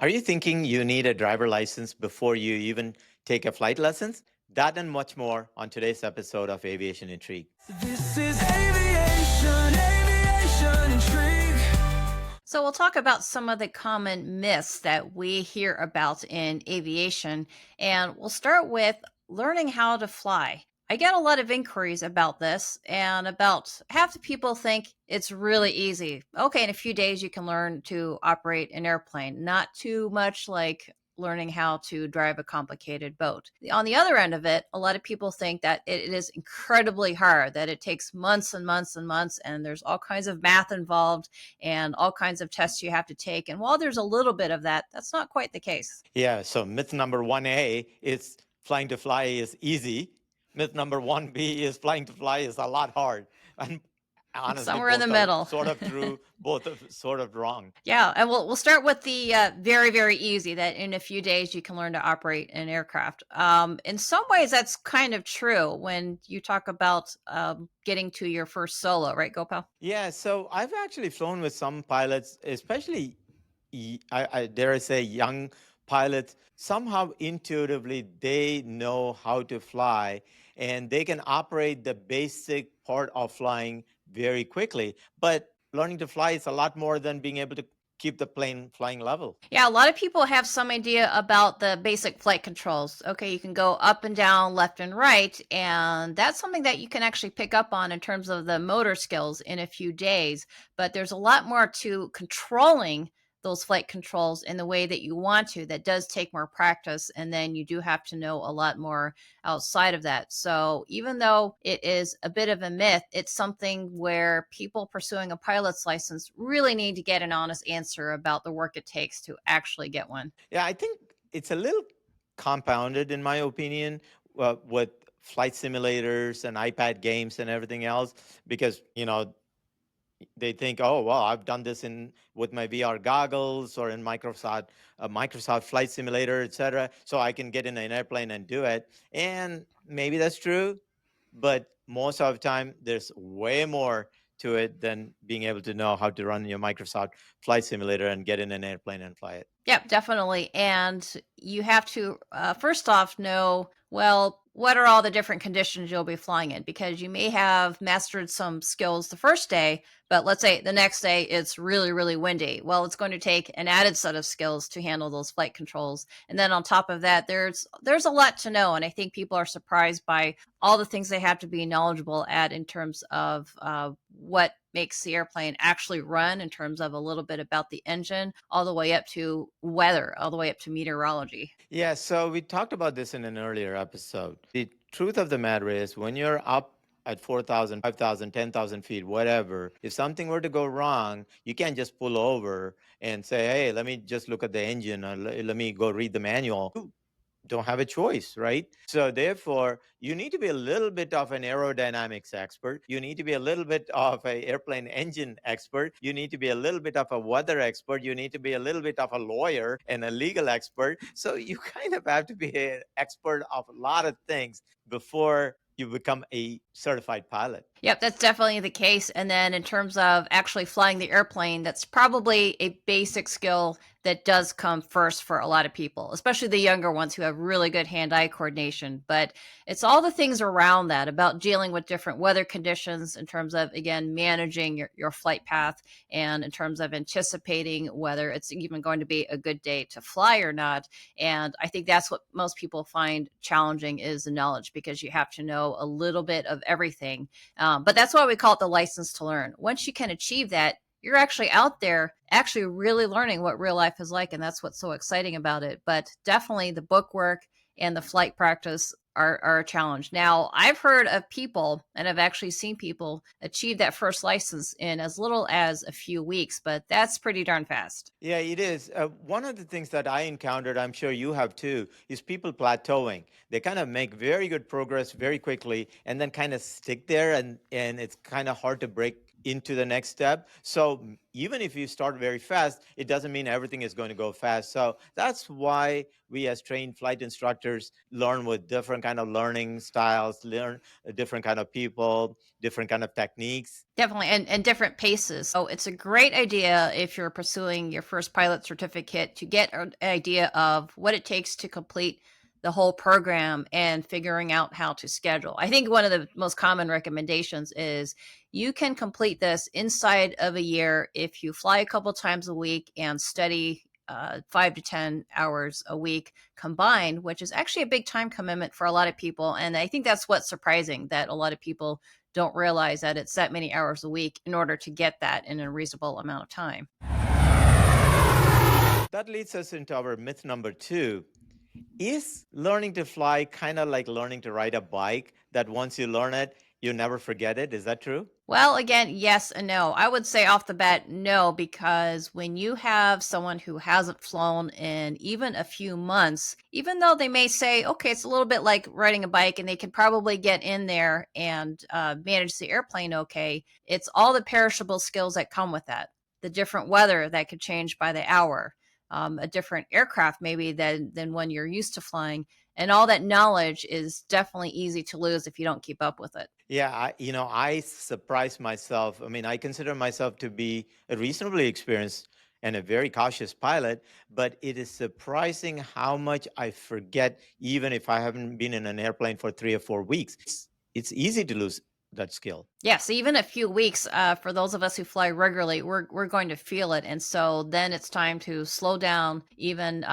Are you thinking you need a driver license before you even take a flight lessons? That and much more on today's episode of Aviation Intrigue. This is aviation intrigue. So, we'll talk about some of the common myths that we hear about in aviation, and we'll start with learning how to fly. I get a lot of inquiries about this, and about half the people think it's really easy. Okay, in a few days, you can learn to operate an airplane. Not too much like learning how to drive a complicated boat. On the other end of it, a lot of people think that it is incredibly hard, that it takes months and months and months, and there's all kinds of math involved and all kinds of tests you have to take. And while there's a little bit of that, that's not quite the case. Yeah, so myth number 1A is flying to fly is easy. Myth number 1B is flying to fly is a lot hard. And honestly, Somewhere in the both are middle. sort of true, both are sort of wrong. Yeah, and we'll start with the very very easy, that in a few days you can learn to operate an aircraft. In some ways, that's kind of true when you talk about getting to your first solo, right, Gopal? Yeah, so I've actually flown with some pilots, especially, I dare I say, young pilots. Somehow intuitively, they know how to fly and they can operate the basic part of flying very quickly. But learning to fly is a lot more than being able to keep the plane flying level. Yeah, a lot of people have some idea about the basic flight controls. Okay, you can go up and down, left and right, and that's something that you can actually pick up on in terms of the motor skills in a few days. But there's a lot more to controlling those flight controls in the way that you want to. That does take more practice, and then you do have to know a lot more outside of that. So even though it is a bit of a myth, it's something where people pursuing a pilot's license really need to get an honest answer about the work it takes to actually get one. Yeah, I think it's a little compounded, in my opinion, with flight simulators and iPad games and everything else, because they think, oh well, I've done this in with my VR goggles or in Microsoft Flight Simulator, etc. So I can get in an airplane and do it, and maybe that's true, but most of the time there's way more to it than being able to know how to run your Microsoft Flight Simulator and get in an airplane and fly it. Yep, definitely. And you have to, first off, know, well, what are all the different conditions you'll be flying in? Because you may have mastered some skills the first day, but let's say the next day it's really, really windy. Well, it's going to take an added set of skills to handle those flight controls. And then on top of that, there's a lot to know. And I think people are surprised by all the things they have to be knowledgeable at in terms of what makes the airplane actually run, in terms of a little bit about the engine, all the way up to weather, all the way up to meteorology. Yeah, so we talked about this in an earlier episode. The truth of the matter is, when you're up at 4,000, 5,000, 10,000 feet, whatever, if something were to go wrong, you can't just pull over and say, hey, let me just look at the engine, or let me go read the manual. You don't have a choice, right? So therefore, you need to be a little bit of an aerodynamics expert. You need to be a little bit of an airplane engine expert. You need to be a little bit of a weather expert. You need to be a little bit of a lawyer and a legal expert. So you kind of have to be an expert of a lot of things before you become a certified pilot. Yep, that's definitely the case. And then in terms of actually flying the airplane, that's probably a basic skill that does come first for a lot of people, especially the younger ones who have really good hand-eye coordination. But it's all the things around that, about dealing with different weather conditions, in terms of, again, managing your flight path, and in terms of anticipating whether it's even going to be a good day to fly or not. And I think that's what most people find challenging, is the knowledge, because you have to know a little bit of everything. But that's why we call it the license to learn. Once you can achieve that, you're actually out there actually really learning what real life is like. And that's what's so exciting about it. But definitely the book work and the flight practice are a challenge. Now, I've heard of people, and I've actually seen people achieve that first license in as little as a few weeks, but that's pretty darn fast. Yeah, it is. One of the things that I encountered, I'm sure you have too, is people plateauing. They kind of make very good progress very quickly and then kind of stick there, and it's kind of hard to break into the next step. So even if you start very fast, it doesn't mean everything is going to go fast. So that's why we as trained flight instructors learn with different kind of learning styles, learn different kind of people, different kind of techniques. Definitely, and different paces. So it's a great idea if you're pursuing your first pilot certificate to get an idea of what it takes to complete the whole program and figuring out how to schedule. I think one of the most common recommendations is you can complete this inside of a year if you fly a couple times a week and study 5 to 10 hours a week combined, which is actually a big time commitment for a lot of people. And I think that's what's surprising, that a lot of people don't realize that it's that many hours a week in order to get that in a reasonable amount of time. That leads us into our myth number 2. Is learning to fly kind of like learning to ride a bike, that once you learn it, you never forget it? Is that true? Well, again, yes and no. I would say off the bat, no, because when you have someone who hasn't flown in even a few months, even though they may say, okay, it's a little bit like riding a bike and they can probably get in there and manage the airplane okay, it's all the perishable skills that come with that. The different weather that could change by the hour, a different aircraft maybe than when you're used to flying. And all that knowledge is definitely easy to lose if you don't keep up with it. Yeah, I surprise myself. I mean, I consider myself to be a reasonably experienced and a very cautious pilot, but it is surprising how much I forget, even if I haven't been in an airplane for 3 or 4 weeks. It's easy to lose that skill. Yes, even a few weeks, for those of us who fly regularly, we're going to feel it, and so then it's time to slow down, even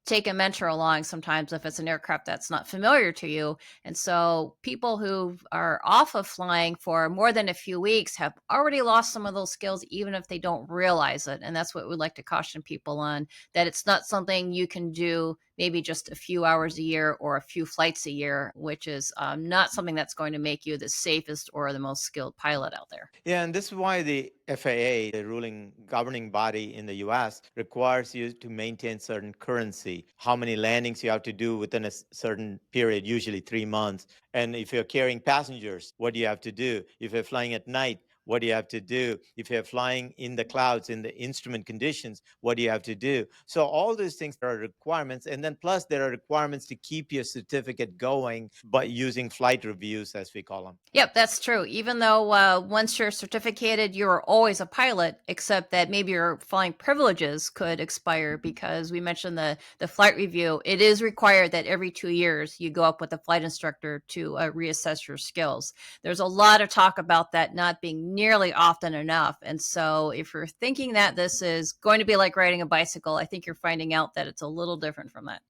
take a mentor along sometimes if it's an aircraft that's not familiar to you. And so people who are off of flying for more than a few weeks have already lost some of those skills, even if they don't realize it. And that's what we'd like to caution people on, that it's not something you can do maybe just a few hours a year or a few flights a year, which is not something that's going to make you the safest or the most skilled pilot out there. Yeah, and this is why the FAA, the ruling governing body in the US, requires you to maintain certain currency, how many landings you have to do within a certain period, usually 3 months. And if you're carrying passengers, what do you have to do? If you're flying at night, what do you have to do? If you're flying in the clouds, in the instrument conditions, what do you have to do? So all these things are requirements. And then plus there are requirements to keep your certificate going by using flight reviews, as we call them. Yep, that's true. Even though once you're certificated, you're always a pilot, except that maybe your flying privileges could expire because we mentioned the flight review. It is required that every 2 years you go up with a flight instructor to reassess your skills. There's a lot of talk about that not being nearly often enough. And so if you're thinking that this is going to be like riding a bicycle, I think you're finding out that it's a little different from that.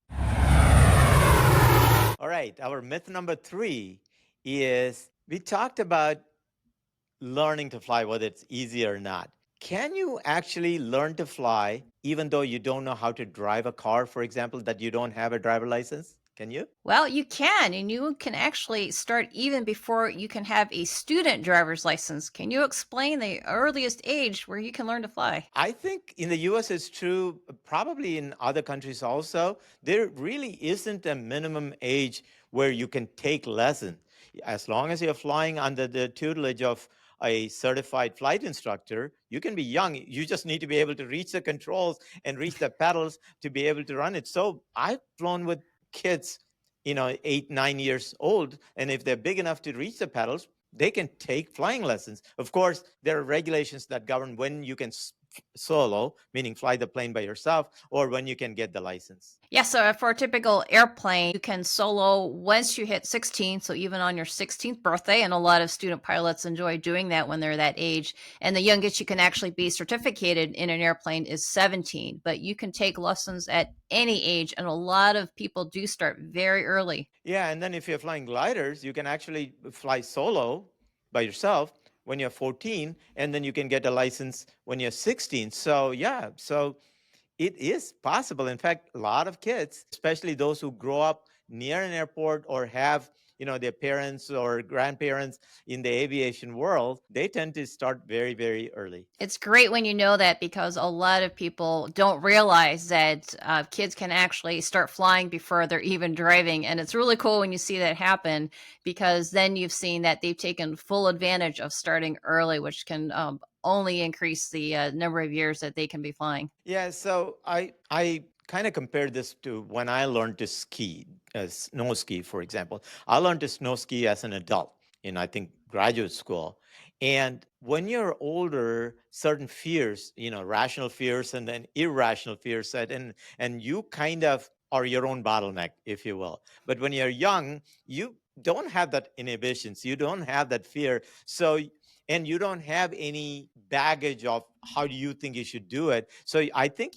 All right, our myth number 3 is, we talked about learning to fly, whether it's easy or not. Can you actually learn to fly even though you don't know how to drive a car, for example, that you don't have a driver license? Can you? Well, you can, and you can actually start even before you can have a student driver's license. Can you explain the earliest age where you can learn to fly? I think in the US it's true, probably in other countries also. There really isn't a minimum age where you can take lessons. As long as you're flying under the tutelage of a certified flight instructor, you can be young. You just need to be able to reach the controls and reach the pedals to be able to run it. So I've flown with kids, 8, 9 years old. And if they're big enough to reach the pedals, they can take flying lessons. Of course, there are regulations that govern when you can solo, meaning fly the plane by yourself, or when you can get the license. Yeah, so for a typical airplane, you can solo once you hit 16, so even on your 16th birthday, and a lot of student pilots enjoy doing that when they're that age. And the youngest you can actually be certificated in an airplane is 17, but you can take lessons at any age, and a lot of people do start very early. Yeah, and then if you're flying gliders, you can actually fly solo by yourself when you're 14, and then you can get a license when you're 16. So, yeah, so it is possible. In fact, a lot of kids, especially those who grow up near an airport or have their parents or grandparents in the aviation world, they tend to start very, very early. It's great when you know that because a lot of people don't realize that kids can actually start flying before they're even driving. And it's really cool when you see that happen because then you've seen that they've taken full advantage of starting early, which can only increase the number of years that they can be flying. Yeah, so I kind of compared this to when I learned to ski, snow ski, for example. I learned to snow ski as an adult in, I think, graduate school. And when you're older, certain fears, rational fears and then irrational fears set in, and you kind of are your own bottleneck, if you will. But when you're young, you don't have that inhibitions, you don't have that fear. So and you don't have any baggage of how do you think you should do it. So I think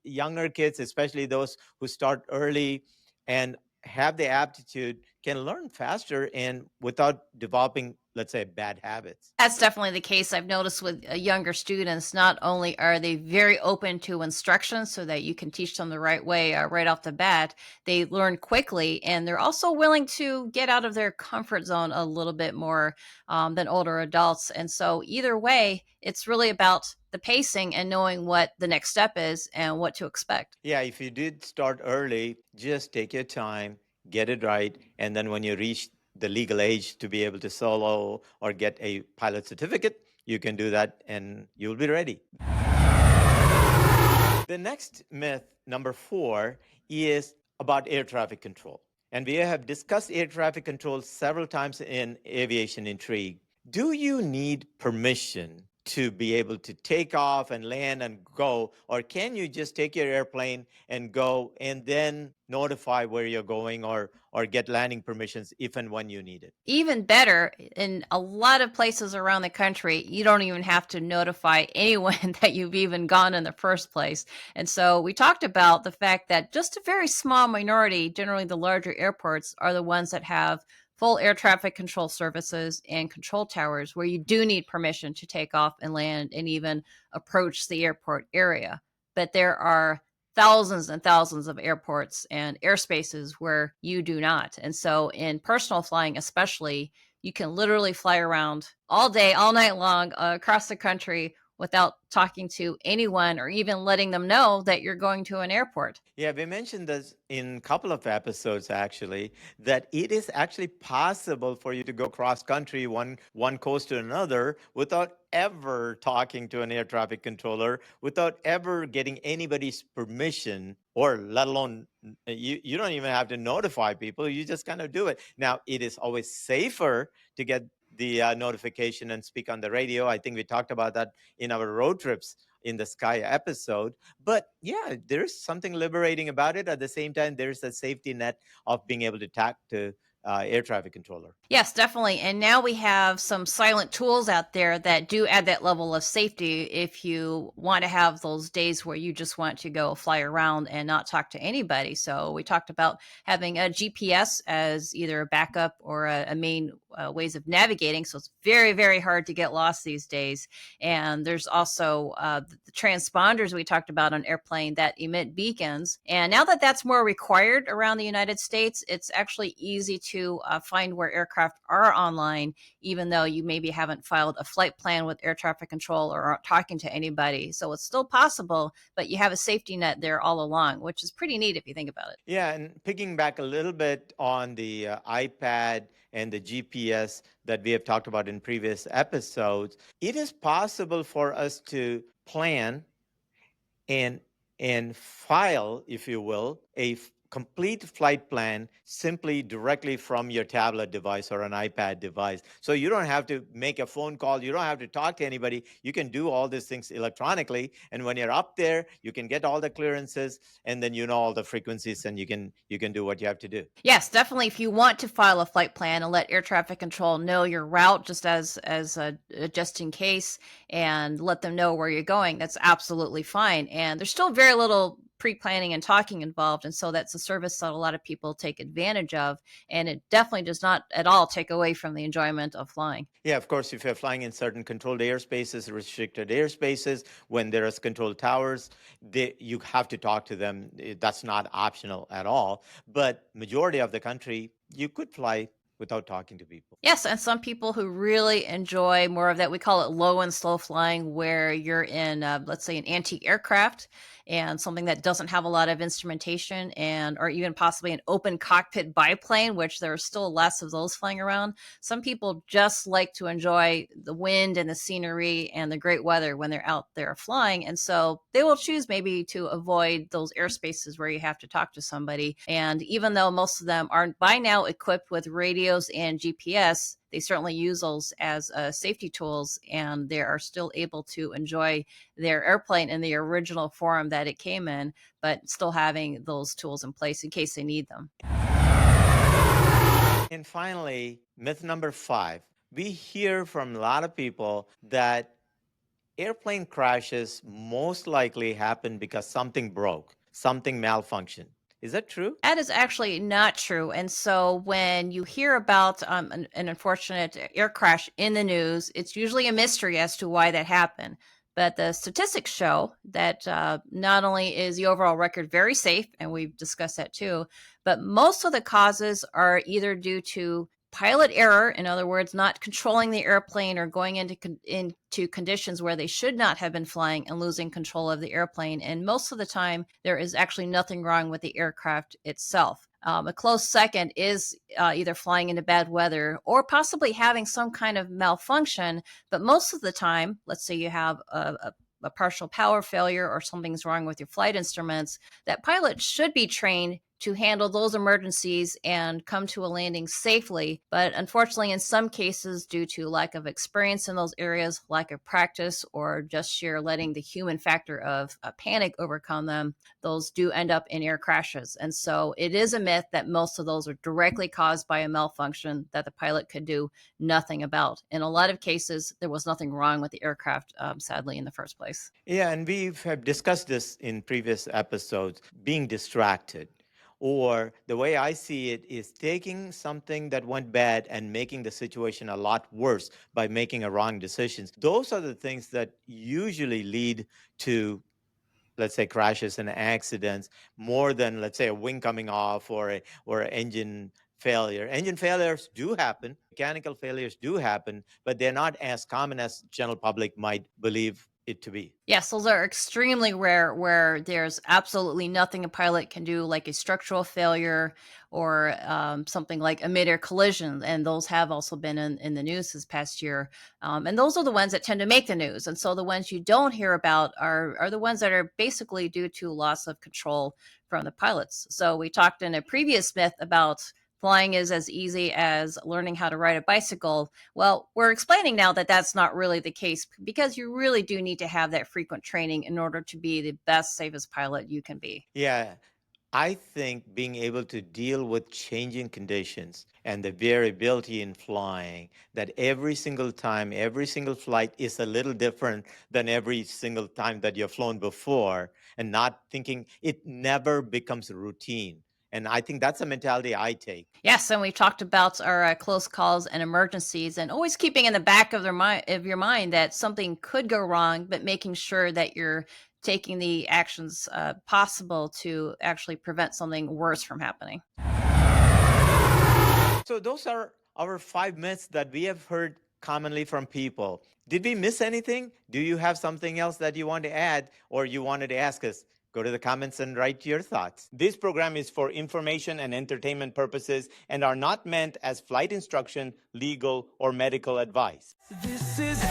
younger kids, especially those who start early and have the aptitude, can learn faster and without developing, let's say, bad habits. That's definitely the case. I've noticed with younger students, not only are they very open to instructions so that you can teach them the right way right off the bat, they learn quickly and they're also willing to get out of their comfort zone a little bit more than older adults. And so, either way, it's really about the pacing and knowing what the next step is and what to expect. Yeah, if you did start early, just take your time, get it right, and then when you reach the legal age to be able to solo or get a pilot certificate, you can do that and you'll be ready. The next myth, number 4, is about air traffic control. And we have discussed air traffic control several times in Aviation Intrigue. Do you need permission to be able to take off and land and go? Or can you just take your airplane and go and then notify where you're going or get landing permissions if and when you need it? Even better, in a lot of places around the country, you don't even have to notify anyone that you've even gone in the first place. And so we talked about the fact that just a very small minority, generally the larger airports, are the ones that have full air traffic control services and control towers where you do need permission to take off and land and even approach the airport area. But there are thousands and thousands of airports and airspaces where you do not. And so, in personal flying, especially, you can literally fly around all day, all night long across the country without talking to anyone or even letting them know that you're going to an airport. Yeah, we mentioned this in a couple of episodes actually, that it is actually possible for you to go cross country one coast to another without ever talking to an air traffic controller, without ever getting anybody's permission, or let alone you don't even have to notify people. You just kind of do it. Now, it is always safer to get the notification and speak on the radio. I think we talked about that in our road trips in the Sky episode. But yeah, there's something liberating about it. At the same time, there's a safety net of being able to talk to air traffic controller. Yes, definitely. And now we have some silent tools out there that do add that level of safety if you want to have those days where you just want to go fly around and not talk to anybody. So we talked about having a GPS as either a backup or a main ways of navigating. So it's very, very hard to get lost these days. And there's also the transponders we talked about on airplane that emit beacons. And now that that's more required around the United States, it's actually easy to find where aircraft are online, even though you maybe haven't filed a flight plan with air traffic control or aren't talking to anybody. So it's still possible, but you have a safety net there all along, which is pretty neat if you think about it. Yeah, and picking back a little bit on the iPad and the GPS that we have talked about in previous episodes, it is possible for us to plan and file, if you will, a complete flight plan simply directly from your tablet device or an iPad device. So you don't have to make a phone call, you don't have to talk to anybody. You can do all these things electronically, and when you're up there, you can get all the clearances, and then you know all the frequencies, and you can do what you have to do. Yes, definitely. If you want to file a flight plan and let air traffic control know your route, just as just in case, and let them know where you're going, that's absolutely fine. And there's still very little pre-planning and talking involved, and so that's a service that a lot of people take advantage of, and it definitely does not at all take away from the enjoyment of flying. Yeah, of course, if you're flying in certain controlled airspaces, restricted airspaces, when there's controlled towers, you have to talk to them. That's not optional at all. But majority of the country, you could fly without talking to people. Yes, and some people who really enjoy more of that, we call it low and slow flying, where you're in, let's say, an antique aircraft and something that doesn't have a lot of instrumentation, and or even possibly an open cockpit biplane, which there are still less of those flying around. Some people just like to enjoy the wind and the scenery and the great weather when they're out there flying, and so they will choose maybe to avoid those airspaces where you have to talk to somebody. And even though most of them are by now equipped with radios and GPS, they certainly use those as safety tools, and they are still able to enjoy their airplane in the original form that it came in, but still having those tools in place in case they need them. And finally, myth number 5. We hear from a lot of people that airplane crashes most likely happen because something broke, something malfunctioned. Is that true? That is actually not true. And so when you hear about an unfortunate air crash in the news, it's usually a mystery as to why that happened. But the statistics show that not only is the overall record very safe, and we've discussed that too, but most of the causes are either due to pilot error, in other words, not controlling the airplane or going into conditions where they should not have been flying and losing control of the airplane. And most of the time, there is actually nothing wrong with the aircraft itself. A close second is either flying into bad weather or possibly having some kind of malfunction. But most of the time, let's say you have a partial power failure or something's wrong with your flight instruments, that pilot should be trained to handle those emergencies and come to a landing safely. But unfortunately, in some cases, due to lack of experience in those areas, lack of practice, or just sheer letting the human factor of panic overcome them, those do end up in air crashes. And so it is a myth that most of those are directly caused by a malfunction that the pilot could do nothing about. In a lot of cases, there was nothing wrong with the aircraft, sadly, in the first place. Yeah, and have discussed this in previous episodes, being distracted. Or the way I see it is taking something that went bad and making the situation a lot worse by making a wrong decisions. Those are the things that usually lead to, let's say, crashes and accidents more than, let's say, a wing coming off or an engine failure. Engine failures do happen, mechanical failures do happen, but they're not as common as general public might believe it to be. Yes, those are extremely rare where there's absolutely nothing a pilot can do, like a structural failure or something like a mid-air collision. And those have also been in the news this past year. And those are the ones that tend to make the news. And so the ones you don't hear about are the ones that are basically due to loss of control from the pilots. So we talked in a previous myth about flying is as easy as learning how to ride a bicycle. Well, we're explaining now that that's not really the case because you really do need to have that frequent training in order to be the best, safest pilot you can be. Yeah, I think being able to deal with changing conditions and the variability in flying, that every single time, every single flight is a little different than every single time that you've flown before, and not thinking it never becomes routine. And I think that's a mentality I take. Yes, and we talked about our close calls and emergencies, and always keeping in the back of your mind that something could go wrong, but making sure that you're taking the actions possible to actually prevent something worse from happening. So those are our 5 myths that we have heard commonly from people. Did we miss anything? Do you have something else that you want to add or you wanted to ask us? Go to the comments and write your thoughts. This program is for information and entertainment purposes and are not meant as flight instruction, legal, or medical advice. This is